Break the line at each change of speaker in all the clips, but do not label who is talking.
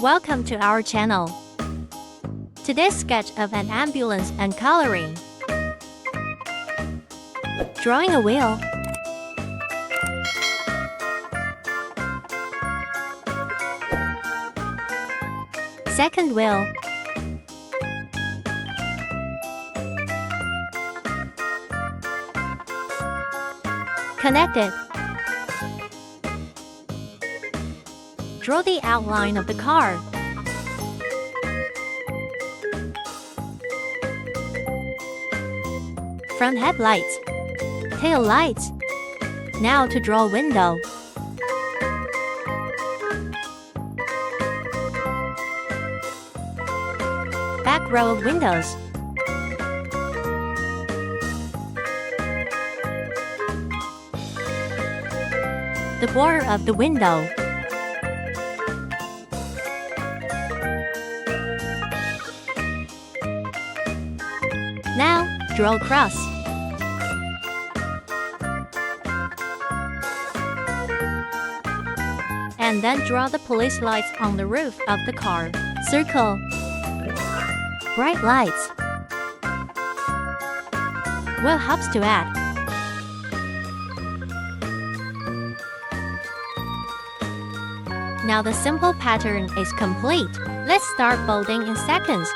Welcome to our channel. Today's sketch of an ambulance and coloring. Drawing a wheel. Second wheel. Connected. Draw the outline of the car. Front headlights. Tail lights. Now to draw a window. Back row of windows. The border of the window. Now, draw a cross. And then draw the police lights on the roof of the car. Circle. Bright lights. What helps to add? Now the simple pattern is complete. Let's start folding in seconds.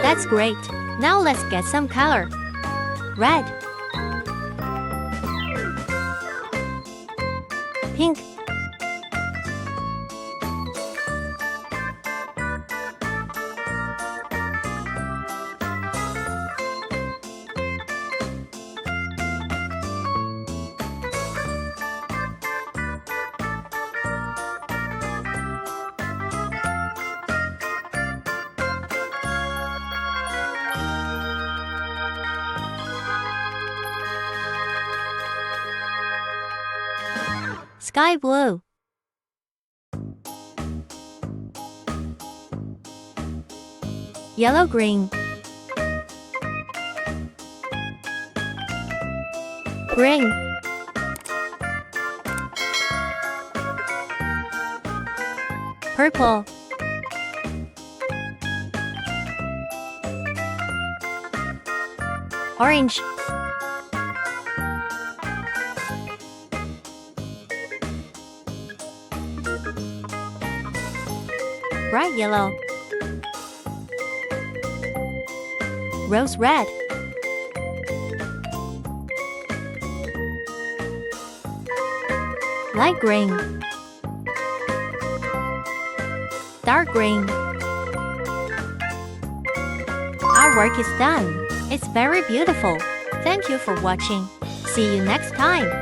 That's great. Now let's get some color. Red. Pink. Sky blue. Yellow green. Green. Purple. Orange. Bright yellow. Rose red. Light green. Dark green. Our work is done. It's very beautiful. Thank you for watching. See you next time.